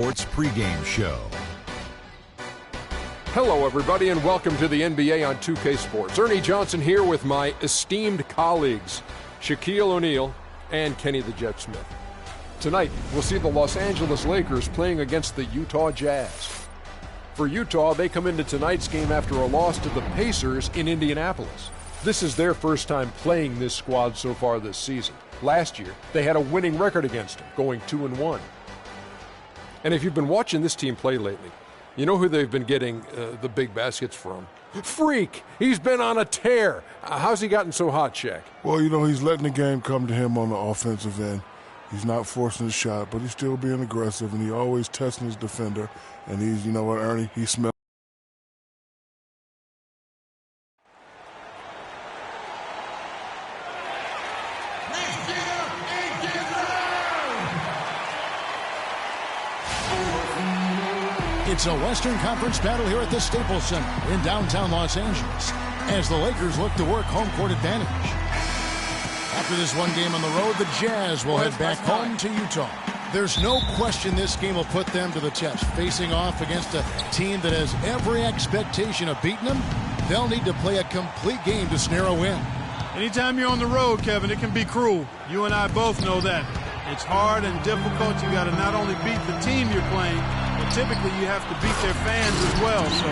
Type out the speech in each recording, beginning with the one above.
Sports pregame show. Hello, everybody, and welcome to the NBA on 2K Sports. Ernie Johnson here with my esteemed colleagues, Shaquille O'Neal and Kenny the Jet Smith. Tonight, we'll see the Los Angeles Lakers playing against the Utah Jazz. For Utah, they come into tonight's game after a loss to the Pacers in Indianapolis. This is their first time playing this squad so far this season. Last year, they had a winning record against them, going 2-1. And if you've been watching this team play lately, you know who they've been getting the big baskets from? Freak! He's been on a tear. How's he gotten so hot, Shaq? Well, you know, he's letting the game come to him on the offensive end. He's not forcing his shot, but he's still being aggressive, and he's always testing his defender. And he's, you know what, Ernie, he smells. It's a Western Conference battle here at the Staples Center in downtown Los Angeles as the Lakers look to work home court advantage. After this one game on the road, the Jazz will head back home to Utah. There's no question this game will put them to the test. Facing off against a team that has every expectation of beating them, they'll need to play a complete game to snare a win. Anytime you're on the road, Kevin, it can be cruel. You and I both know that. It's hard and difficult. You got to not only beat the team you're playing, but typically you have to beat their fans as well. So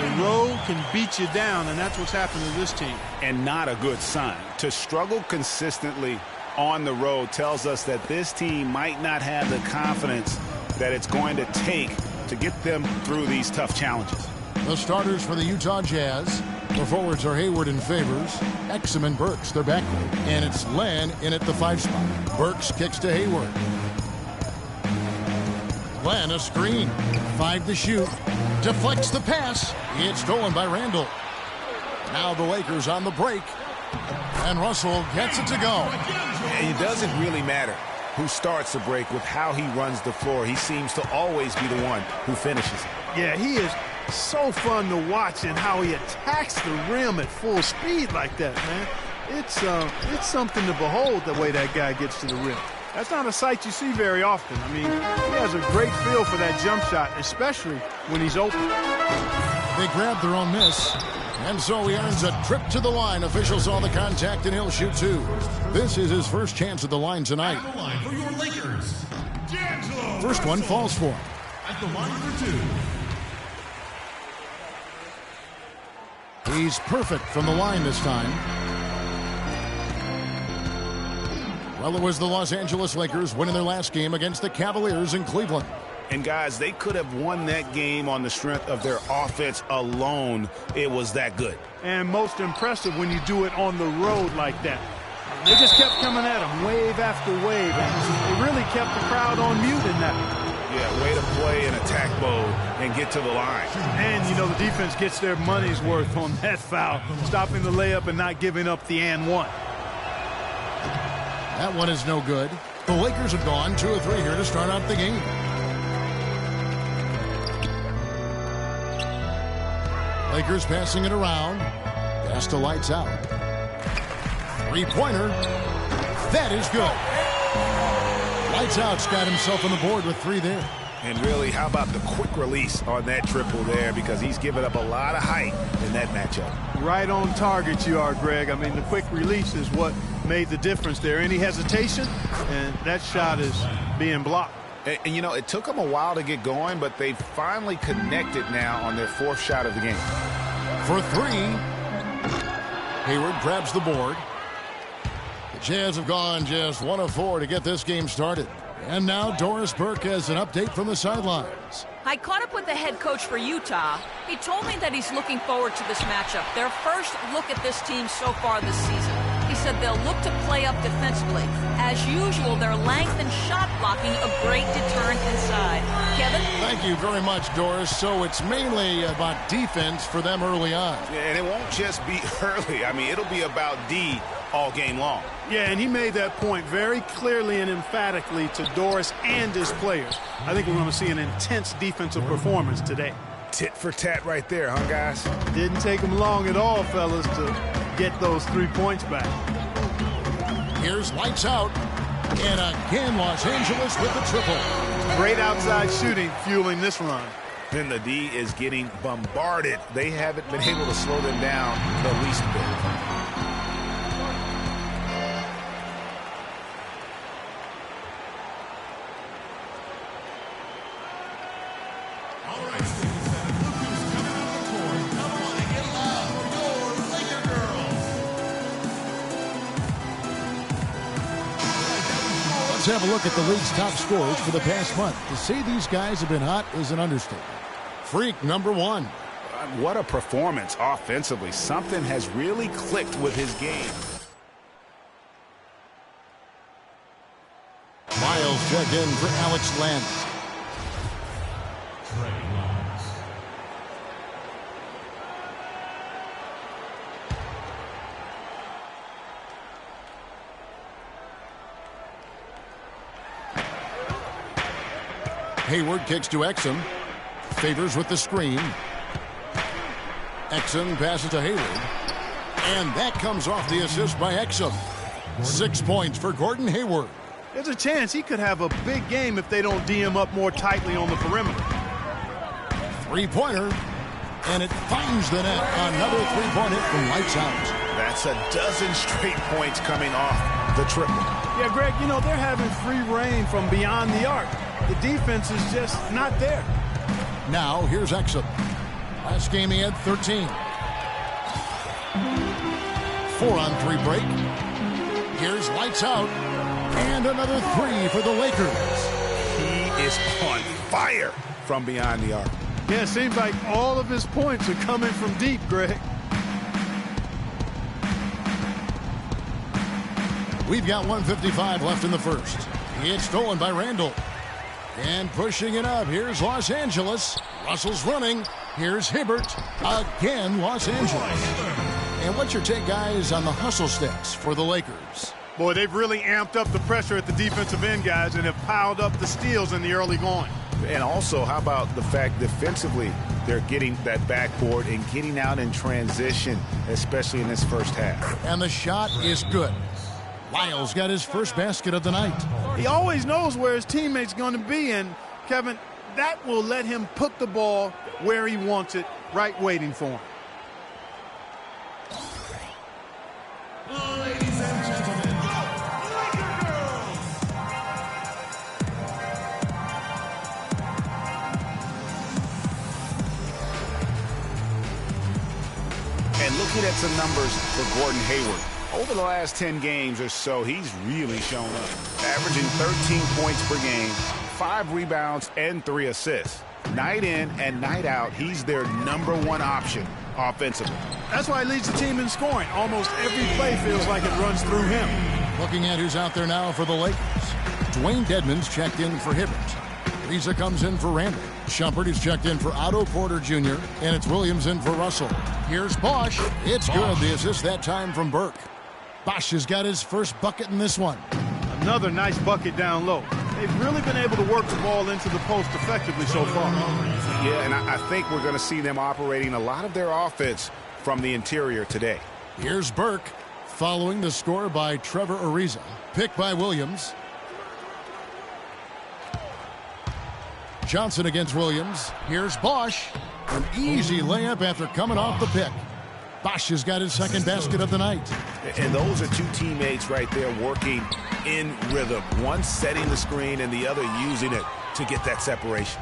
the road can beat you down, and that's what's happened to this team. And not a good sign. To struggle consistently on the road tells us that this team might not have the confidence that it's going to take to get them through these tough challenges. The starters for the Utah Jazz. The forwards are Hayward and Favors, Exum and Burks, their backcourt, and it's Len in at the 5 spot. Burks kicks to Hayward. Len a screen, 5 to shoot, deflects the pass. It's stolen by Randall. Now the Lakers on the break, and Russell gets it to go. And it doesn't really matter who starts the break with how he runs the floor. He seems to always be the one who finishes it. Yeah, he is so fun to watch, and how he attacks the rim at full speed like that, man. It's something to behold the way that guy gets to the rim. That's not a sight you see very often. I mean, he has a great feel for that jump shot, especially when he's open. They grab their own miss, and so he earns a trip to the line. Officials saw the contact, and he'll shoot 2. This is his first chance at the line tonight. At the line for your Lakers, D'Angelo. First one falls for him. At the line for 2. He's perfect from the line this time. Well, it was the Los Angeles Lakers winning their last game against the Cavaliers in Cleveland. And guys, they could have won that game on the strength of their offense alone. It was that good. And most impressive when you do it on the road like that. They just kept coming at him, wave after wave, and they really kept the crowd on mute in that. Yeah, way to play in attack mode and get to the line. And, you know, the defense gets their money's worth on that foul, stopping the layup and not giving up the and one. That one is no good. The Lakers have gone 2 of 3 here to start out the game. Lakers passing it around. Pass to Lights out. 3-pointer. That is good. Lights out's got himself on the board with 3 there. And really, how about the quick release on that triple there, because he's given up a lot of height in that matchup. Right on target you are, Greg. I mean, the quick release is what made the difference there. Any hesitation, and that shot is being blocked. And you know, it took them a while to get going, but they finally connected now on their 4th shot of the game. For 3, Hayward grabs the board. The Jazz have gone just 1 of 4 to get this game started. And now Doris Burke has an update from the sidelines. I caught up with the head coach for Utah. He told me that he's looking forward to this matchup. Their first look at this team so far this season. He said they'll look to play up defensively. As usual, their length and shot blocking a great deterrent inside. Kevin? Thank you very much, Doris. So it's mainly about defense for them early on. Yeah, and it won't just be early. I mean, it'll be about D all game long. Yeah, and he made that point very clearly and emphatically to Doris and his players. I think we're going to see an intense defensive performance today. Tit for tat right there, huh, guys? Didn't take them long at all, fellas, to get those 3 points back. Here's Lights out. And again, Los Angeles with the triple. Great outside shooting fueling this run. Then the D is getting bombarded. They haven't been able to slow them down the least bit. All right, students, and look who's coming on the court. Come on and get loud. Your Laker girls. Let's have a look at the league's top scorers for the past month. To say these guys have been hot is an understatement. Freak number 1. What a performance offensively. Something has really clicked with his game. Miles check in for Alex Len. Hayward kicks to Exum. Favors with the screen. Exum passes to Hayward. And that comes off the assist by Exum. 6 points for Gordon Hayward. There's a chance he could have a big game if they don't D him up more tightly on the perimeter. Three-pointer. And it finds the net. Another three-point hit from lights out. That's a dozen straight points coming off the triple. Yeah, Greg, you know, they're having free reign from beyond the arc. The defense is just not there. Now, here's Exum. Last game he had 13. 4-on-3 break. Here's lights out. And another three for the Lakers. He is on fire from beyond the arc. Yeah, it seems like all of his points are coming from deep, Greg. We've got 1:55 left in the first. It's stolen by Randall. And pushing it up, here's Los Angeles. Russell's running. Here's Hibbert. Again, Los Angeles. And what's your take, guys, on the hustle sticks for the Lakers? Boy, they've really amped up the pressure at the defensive end, guys, and have piled up the steals in the early going. And also, how about the fact defensively they're getting that backboard and getting out in transition, especially in this first half. And the shot is good. Lyles got his first basket of the night. He always knows where his teammate's going to be, and, Kevin, that will let him put the ball where he wants it, right waiting for him. Ladies and gentlemen, Laker girls. And looking at some numbers for Gordon Hayward. Over the last 10 games or so, he's really shown up. Averaging 13 points per game, 5 rebounds, and 3 assists. Night in and night out, he's their #1 option offensively. That's why he leads the team in scoring. Almost every play feels like it runs through him. Looking at who's out there now for the Lakers. Dwayne Dedmon's checked in for Hibbert. Lisa comes in for Randall. Shumpert is checked in for Otto Porter Jr. And it's Williams in for Russell. Here's Bosch. It's good. The assist that time from Burke. Bosch has got his first bucket in this one. Another nice bucket down low. They've really been able to work the ball into the post effectively so far. Yeah, and I think we're going to see them operating a lot of their offense from the interior today. Here's Burke following the score by Trevor Ariza. Picked by Williams. Johnson against Williams. Here's Bosch. An easy layup after coming off the pick. Bosch has got his second basket of the night. And those are two teammates right there working in rhythm. One setting the screen and the other using it to get that separation.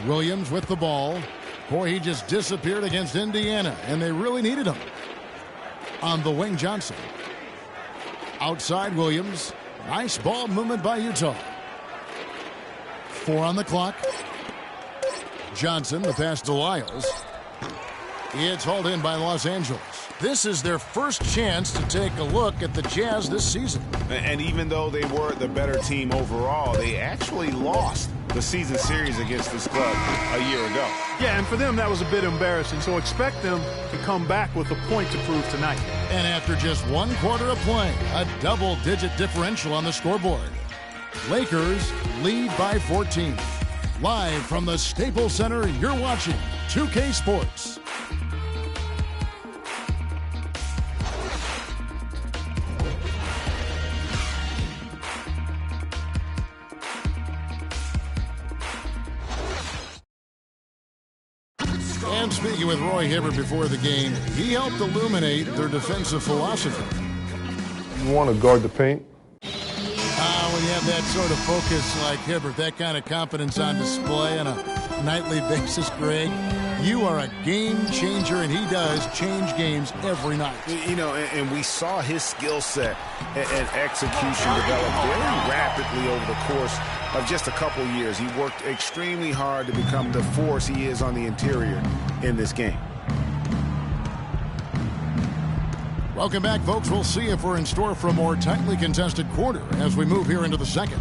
Williams with the ball. Boy, he just disappeared against Indiana, and they really needed him. On the wing, Johnson. Outside, Williams. Nice ball movement by Utah. 4 on the clock. Johnson, the pass to Lyles. It's hauled in by Los Angeles. This is their first chance to take a look at the Jazz this season. And even though they were the better team overall, they actually lost the season series against this club a year ago. Yeah, and for them that was a bit embarrassing, so expect them to come back with a point to prove tonight. And after just 1 quarter of play, a double-digit differential on the scoreboard. Lakers lead by 14. Live from the Staples Center, you're watching 2K Sports. And speaking with Roy Hibbert before the game, he helped illuminate their defensive philosophy. You want to guard the paint? When you have that sort of focus like Hibbert, that kind of confidence on display on a nightly basis, Greg, you are a game changer, and he does change games every night. You know, and we saw his skill set and execution develop very rapidly over the course of just a couple years. He worked extremely hard to become the force he is on the interior in this game. Welcome back, folks. We'll see if we're in store for a more tightly contested quarter as we move here into the second.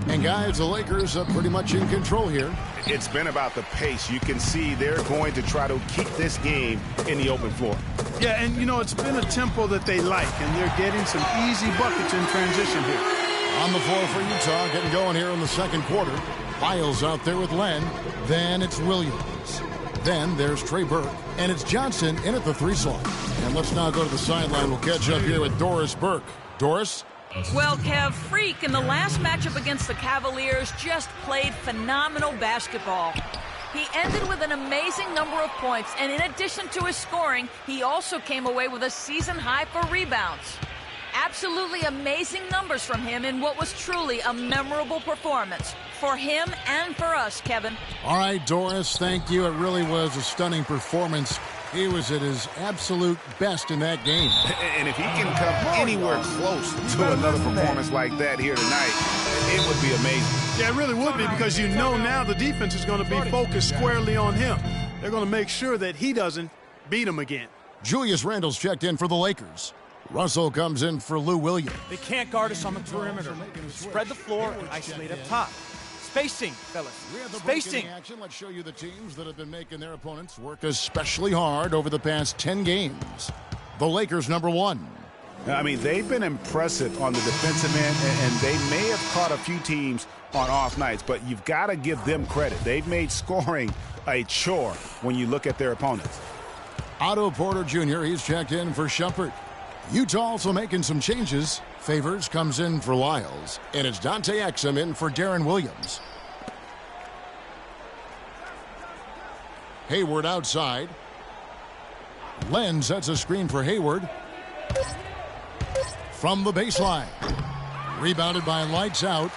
And, guys, the Lakers are pretty much in control here. It's been about the pace. You can see they're going to try to keep this game in the open floor. Yeah, and, you know, it's been a tempo that they like, and they're getting some easy buckets in transition here. On the floor for Utah, getting going here in the second quarter. Lyles out there with Len. Then it's Williams. Then there's Trey Burke. And it's Johnson in at the 3 slot. And let's now go to the sideline. We'll catch up here with Doris Burke. Doris? Well, Kev, Freak in the last matchup against the Cavaliers just played phenomenal basketball. He ended with an amazing number of points, and in addition to his scoring, he also came away with a season high for rebounds. Absolutely amazing numbers from him in what was truly a memorable performance for him and for us, Kevin. All right, Doris, thank you. It really was a stunning performance. He was at his absolute best in that game. And if he can come anywhere close to another performance like that here tonight, it would be amazing. Yeah, it really would be, because you know now the defense is going to be focused squarely on him. They're going to make sure that he doesn't beat him again. Julius Randle's checked in for the Lakers. Russell comes in for Lou Williams. They can't guard us on the perimeter. Spread the floor and isolate up top. Spacing, fellas. Spacing. Action. Let's show you the teams that have been making their opponents work especially hard over the past 10 games. The Lakers, number 1. I mean, they've been impressive on the defensive end, and they may have caught a few teams on off nights, but you've got to give them credit. They've made scoring a chore when you look at their opponents. Otto Porter Jr., he's checked in for Shumpert. Utah also making some changes. Favors comes in for Lyles, and it's Dante Exum in for Darren Williams. Hayward outside. Len sets a screen for Hayward. From the baseline. Rebounded by Lights Out.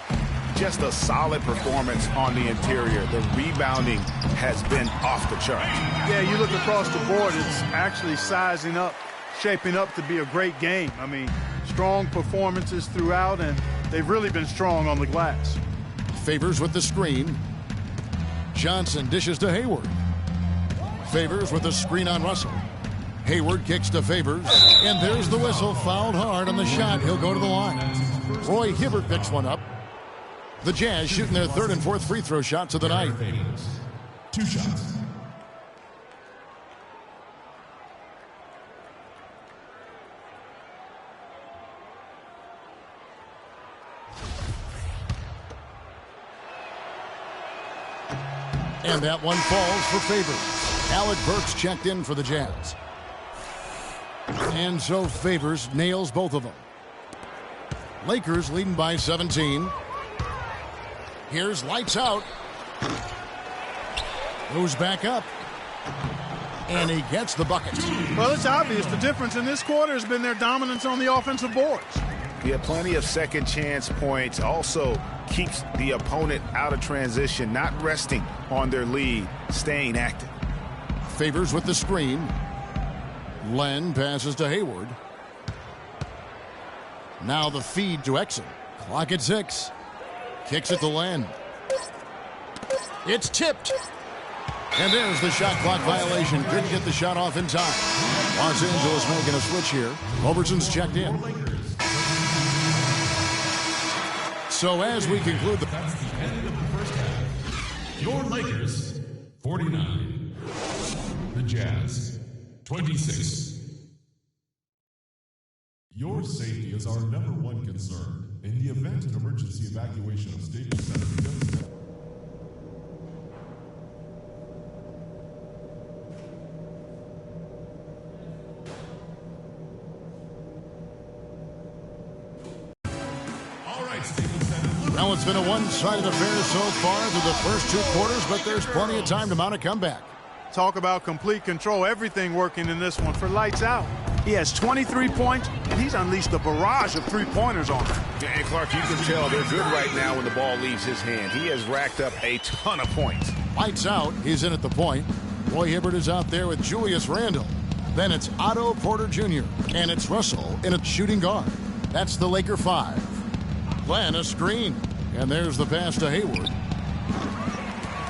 Just a solid performance on the interior. The rebounding has been off the charts. Yeah, you look across the board, it's actually sizing up, shaping up to be a great game. I mean, strong performances throughout, and they've really been strong on the glass. Favors with the screen. Johnson dishes to Hayward. Favors with the screen on Russell. Hayward kicks to Favors, and there's the whistle. Fouled hard on the shot. He'll go to the line. Roy Hibbert picks one up. The Jazz shooting their 3rd and 4th free throw shots of the night. 2 shots. And that one falls for Favors. Alec Burks checked in for the Jazz. And so Favors nails both of them. Lakers leading by 17. Here's Lights Out. Goes back up. And he gets the bucket. Well, it's obvious the difference in this quarter has been their dominance on the offensive boards. He had plenty of second chance points. Also keeps the opponent out of transition, not resting on their lead, staying active. Favors with the screen. Len passes to Hayward. Now the feed to Exum. Clock at 6. Kicks it to Len. It's tipped. And there's the shot clock violation. Couldn't get the shot off in time. Los Angeles making a switch here. Robertson's checked in. So as we conclude the... That's the end of the first half. Your Lakers, 49. The Jazz, 26. Your safety is our #1 concern. In the event of emergency evacuation of Staples Center begins... Now it's been a one-sided affair so far through the first 2 quarters, but there's plenty of time to mount a comeback. Talk about complete control. Everything working in this one for Lights Out. He has 23 points, and he's unleashed a barrage of three-pointers on him. And Clark, you can tell they're good right now when the ball leaves his hand. He has racked up a ton of points. Lights Out. He's in at the point. Roy Hibbert is out there with Julius Randle. Then it's Otto Porter Jr. And it's Russell in at shooting guard. That's the Laker 5. Glenn a screen. And there's the pass to Hayward.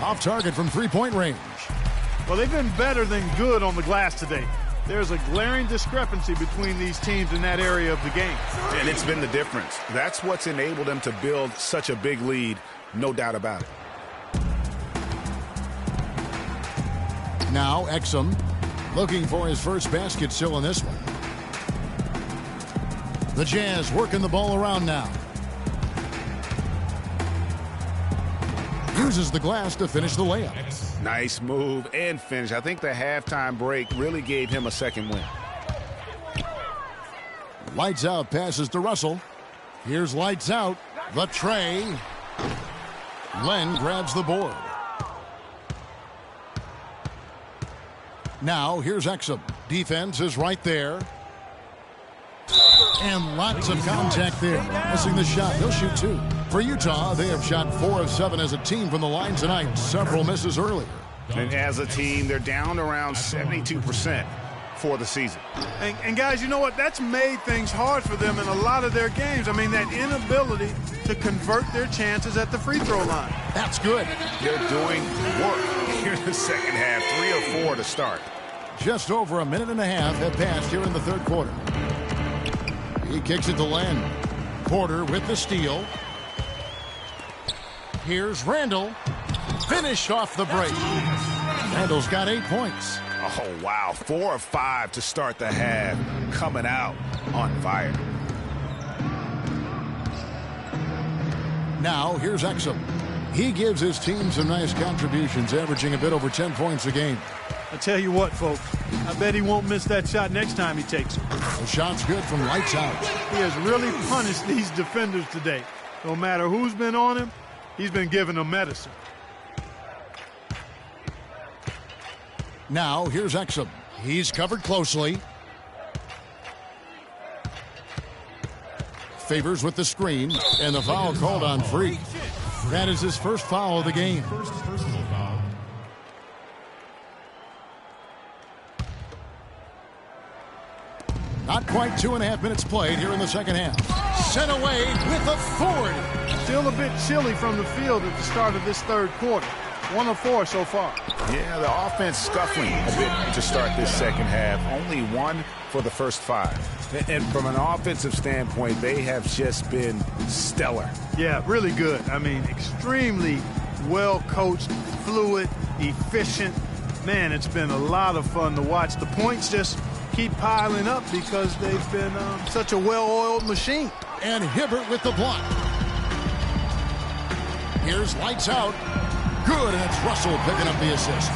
Off target from three-point range. Well, they've been better than good on the glass today. There's a glaring discrepancy between these teams in that area of the game. And it's been the difference. That's what's enabled them to build such a big lead, no doubt about it. Now Exum looking for his first basket still in this one. The Jazz working the ball around now. Uses the glass to finish the layup. Nice move and finish. I think the halftime break really gave him a second win. Lights Out passes to Russell. Here's Lights Out. The tray. Len grabs the board. Now here's Exum. Defense is right there. And lots of contact there. Missing the shot. He'll shoot 2. For Utah, they have shot 4 of 7 as a team from the line tonight. Several misses earlier. And as a team, they're down around 72% for the season. And guys, you know what? That's made things hard for them in a lot of their games. I mean, that inability to convert their chances at the free throw line. That's good. They're doing work here in the second half. 3 of 4 to start. Just over a minute and a half have passed here in the third quarter. He kicks it to Len. Porter with the steal. Here's Randle. Finished off the break. Randle's got 8 points. Oh, wow. 4 of 5 to start the half. Coming out on fire. Now, here's Exum. He gives his team some nice contributions, averaging a bit over 10 points a game. I tell you what, folks, I bet he won't miss that shot next time he takes it. The shot's good from Lights Out. He has really punished these defenders today. No matter who's been on him, he's been giving them medicine. Now, here's Exum. He's covered closely. Favors with the screen, and the foul called on Free. That is his first foul of the game. First personal foul. Not quite 2.5 minutes played here in the second half. Sent away with authority. Still a bit chilly from the field at the start of this third quarter. 1 of 4 so far. Yeah, the offense scuffling a bit to start this second half. Only 1 for the first 5. And from an offensive standpoint, they have just been stellar. Yeah, really good. I mean, extremely well coached, fluid, efficient. Man, it's been a lot of fun to watch. The points just keep piling up because they've been such a well-oiled machine. And Hibbert with the block. Here's Lights Out. Good, and it's Russell picking up the assist.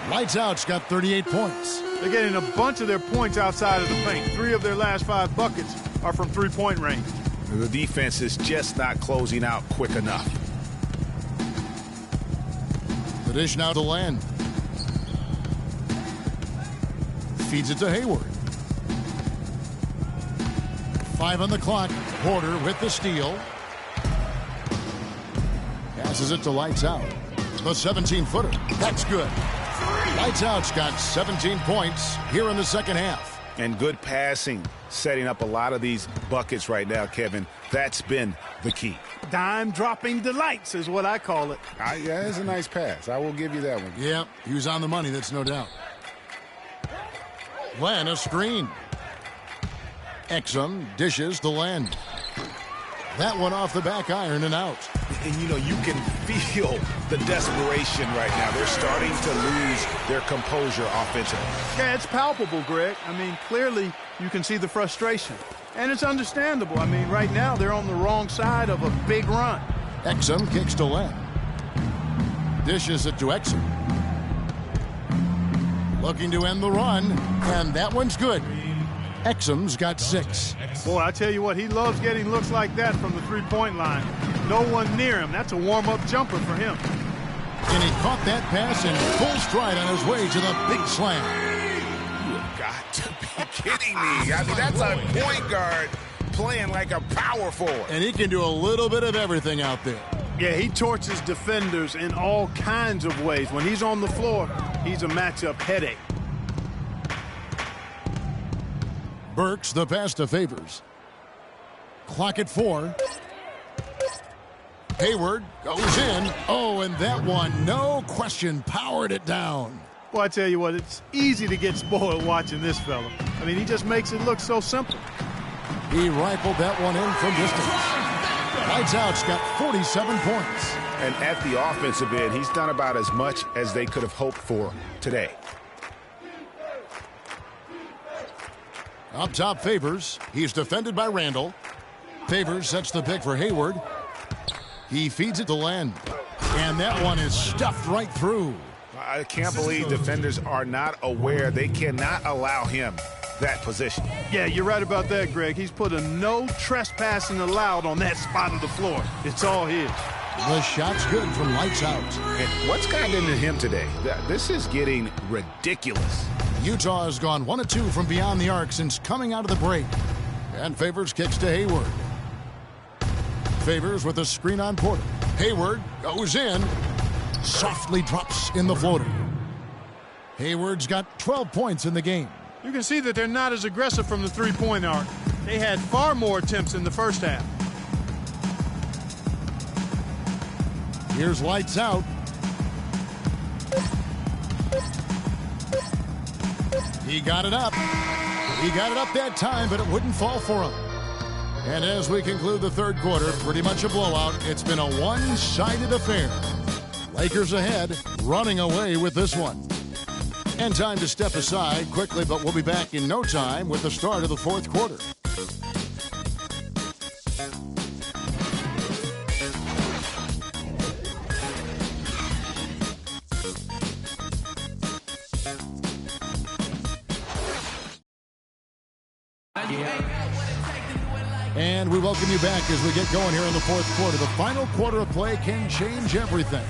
Lights Out's got 38 points. They're getting a bunch of their points outside of the paint. 3 of their last 5 buckets are from three-point range. The defense is just not closing out quick enough. The dish now to Len. Feeds it to Hayward. 5 on the clock. Porter with the steal. Passes it to Lights Out. The 17-footer. That's good. Lights Out's got 17 points here in the second half. And good passing, setting up a lot of these buckets right now, Kevin. That's been the key. Dime-dropping delights is what I call it. Yeah, that's a nice pass. I will give you that one. Yeah, he was on the money, that's no doubt. Len, a screen. Exum dishes to Len. That one off the back iron and out. And, you know, you can feel the desperation right now. They're starting to lose their composure offensively. Yeah, it's palpable, Greg. I mean, clearly you can see the frustration. And it's understandable. I mean, right now they're on the wrong side of a big run. Exum kicks to Len. Dishes it to Exum. Looking to end the run, and that one's good. Exum's got 6. Boy, I tell you what, he loves getting looks like that from the three-point line. No one near him. That's a warm-up jumper for him. And he caught that pass in full stride on his way to the big slam. You have got to be kidding me. I mean, that's a point guard playing like a power forward. And he can do a little bit of everything out there. Yeah, he torches defenders in all kinds of ways. When he's on the floor, he's a matchup headache. Burks the pass to Favors. Clock at 4. Hayward goes in. Oh, and that one, no question, powered it down. Well, I tell you what, it's easy to get spoiled watching this fella. I mean, he just makes it look so simple. He rifled that one in from distance. Lights Out's got 47 points. And at the offensive end, he's done about as much as they could have hoped for today. Up top, Favors. He's defended by Randall. Favors sets the pick for Hayward. He feeds it to Len. And that one is stuffed right through. I can't believe defenders are not aware. They cannot allow him that position. Yeah, you're right about that, Greg. He's put a no trespassing allowed on that spot of the floor. It's all his. The shot's good from Lights Out. And what's gotten into him today? This is getting ridiculous. Utah has gone 1 of 2 from beyond the arc since coming out of the break. And Favors kicks to Hayward. Favors with a screen on Porter. Hayward goes in. Softly drops in the floater. Hayward's got 12 points in the game. You can see that they're not as aggressive from the three-point arc. They had far more attempts in the first half. Here's Lights Out. He got it up. He got it up that time, but it wouldn't fall for him. And as we conclude the third quarter, pretty much a blowout. It's been a one-sided affair. Lakers ahead, running away with this one. And time to step aside quickly, but we'll be back in no time with the start of the fourth quarter. And we welcome you back as we get going here in the fourth quarter. The final quarter of play can change everything.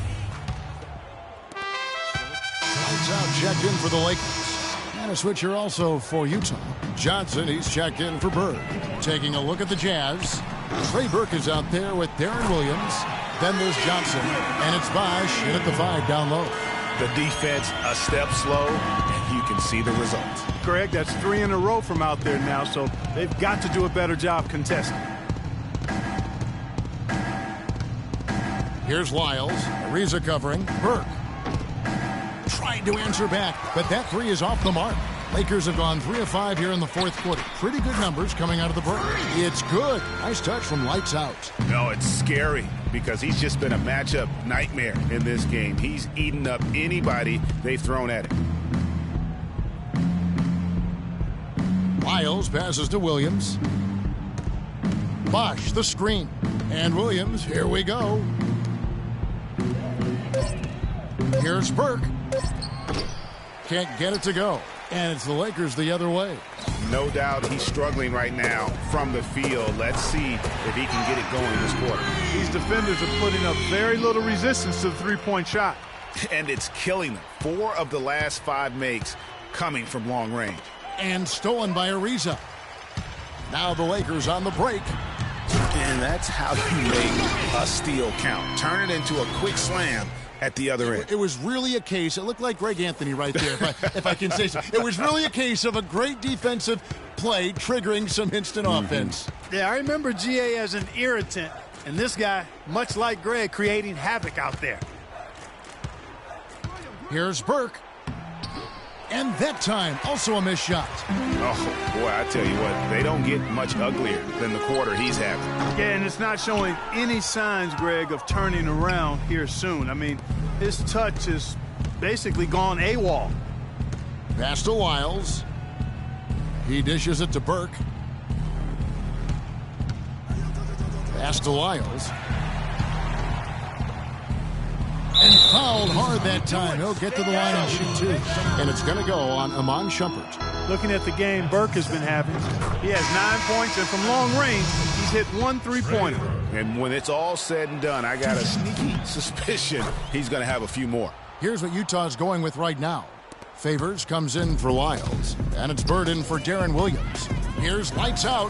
Lights Out checked in for the Lakers. And a switcher also for Utah. Johnson, he's checked in for Bird. Taking a look at the Jazz. Trey Burke is out there with Darren Williams. Then there's Johnson. And it's Bosh in at the 5 down low. The defense a step slow, and you can see the results. Greg, that's 3 in a row from out there now, so they've got to do a better job contesting. Here's Lyles. Ariza covering. Burke trying to answer back, but that 3 is off the mark. Lakers have gone 3 of 5 here in the fourth quarter. Pretty good numbers coming out of the break. It's good. Nice touch from Lights Out. No, it's scary because he's just been a matchup nightmare in this game. He's eaten up anybody they've thrown at him. Lyles passes to Williams. Bosh, the screen. And Williams, here we go. Here's Burke. Can't get it to go. And it's the Lakers the other way. No doubt he's struggling right now from the field. Let's see if he can get it going this quarter. These defenders are putting up very little resistance to the three-point shot. And it's killing them. 4 of the last 5 makes coming from long range. And stolen by Ariza. Now the Lakers on the break. And that's how you make a steal count. Turn it into a quick slam at the other end. It was really a case, it looked like Greg Anthony right there, if I can say so. It was really a case of a great defensive play triggering some instant offense. Yeah, I remember GA as an irritant, and this guy, much like Greg, creating havoc out there. Here's Burke. And that time, also a missed shot. Oh, boy, I tell you what, they don't get much uglier than the quarter he's having. Yeah, and it's not showing any signs, Greg, of turning around here soon. I mean, his touch is basically gone AWOL. Pass to Lyles. He dishes it to Burke. Pass to Lyles. And fouled hard that time. He'll get to the line and shoot 2. And it's going to go on Iman Shumpert. Looking at the game Burke has been having, he has 9 points, and from long range, he's hit 1 3-pointer. And when it's all said and done, I got a sneaky suspicion he's going to have a few more. Here's what Utah's going with right now. Favors comes in for Lyles, and it's Bird in for Darren Williams. Here's lights out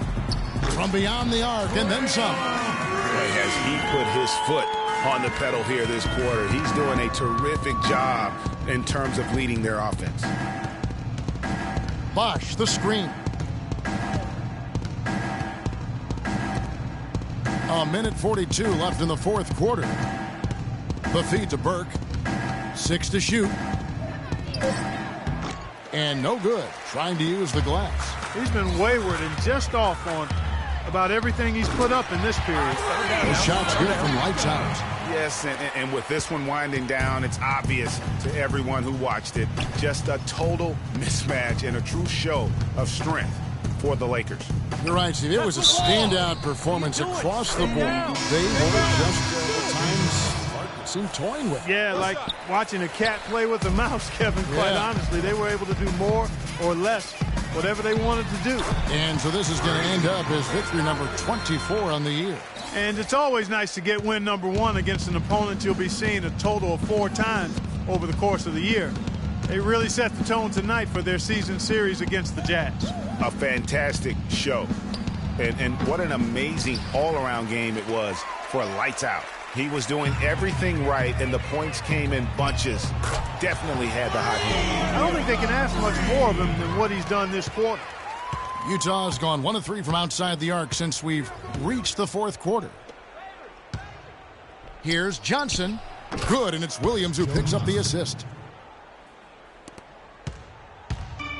from beyond the arc, and then some. Boy, has he put his foot on the pedal here this quarter. He's doing a terrific job in terms of leading their offense. Bosch, the screen. A minute 42 left in the fourth quarter. The feed to Burke. 6 to shoot. And no good. Trying to use the glass. He's been wayward and just off on about everything he's put up in this period. The shot's good from lights out. Yes, and with this one winding down, it's obvious to everyone who watched it. Just a total mismatch and a true show of strength for the Lakers. You're right, Steve. It was a standout performance across the board. They were just at times seemed toying with it. Yeah, like watching a cat play with a mouse, Kevin, quite honestly. They were able to do more or less, whatever they wanted to do. And so this is going to end up as victory number 24 on the year. And it's always nice to get win number 1 against an opponent you'll be seeing a total of 4 times over the course of the year. They really set the tone tonight for their season series against the Jazz. A fantastic show. And what an amazing all-around game it was for lights out. He was doing everything right, and the points came in bunches. Definitely had the hot hand. I don't think they can ask much more of him than what he's done this quarter. Utah's gone 1 of 3 from outside the arc since we've reached the fourth quarter. Here's Johnson. Good, and it's Williams who picks up the assist.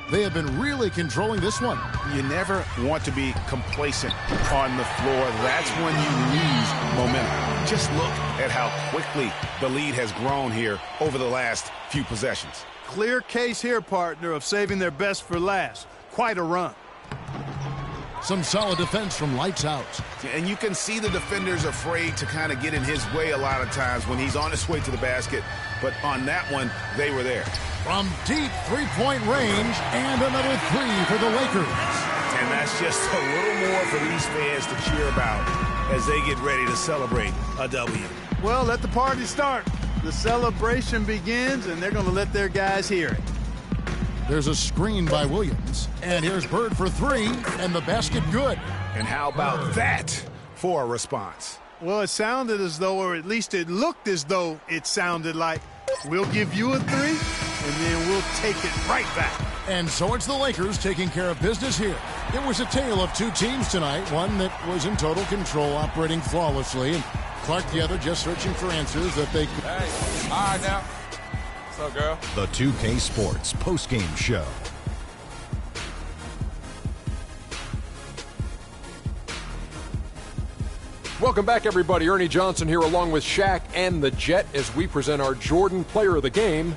They have been really controlling this one. You never want to be complacent on the floor. That's when you lose momentum. Just look at how quickly the lead has grown here over the last few possessions. Clear case here, partner, of saving their best for last. Quite a run. Some solid defense from lights out. And you can see the defenders afraid to kind of get in his way a lot of times when he's on his way to the basket. But on that one, they were there. From deep three-point range, and another 3 for the Lakers. And that's just a little more for these fans to cheer about as they get ready to celebrate a W. Well, let the party start. The celebration begins, and they're going to let their guys hear it. There's a screen by Williams. And here's Bird for 3, and the basket good. And how about that for a response? Well, it sounded as though, or at least it looked as though it sounded like, we'll give you a 3, and then we'll take it right back. And so it's the Lakers taking care of business here. It was a tale of 2 teams tonight, one that was in total control, operating flawlessly, and Clark the other just searching for answers that they could. Hey, all right now. What's up, girl? The 2K Sports postgame show. Welcome back, everybody. Ernie Johnson here along with Shaq and the Jet as we present our Jordan Player of the Game,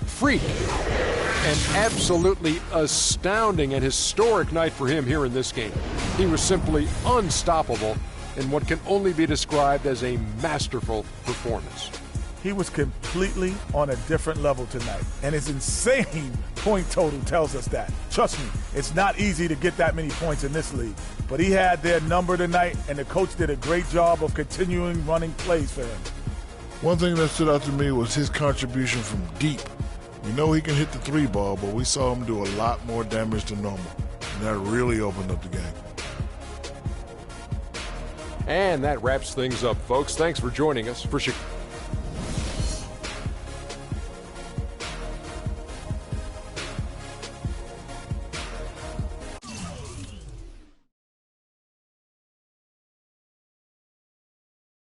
Freak. An absolutely astounding and historic night for him here in this game. He was simply unstoppable in what can only be described as a masterful performance. He was completely on a different level tonight, and his insane point total tells us that. Trust me, it's not easy to get that many points in this league, but he had their number tonight, and the coach did a great job of continuing running plays for him. One thing that stood out to me was his contribution from deep. We know he can hit the 3 ball, but we saw him do a lot more damage than normal, and that really opened up the game. And that wraps things up, folks. Thanks for joining us. For Chicago.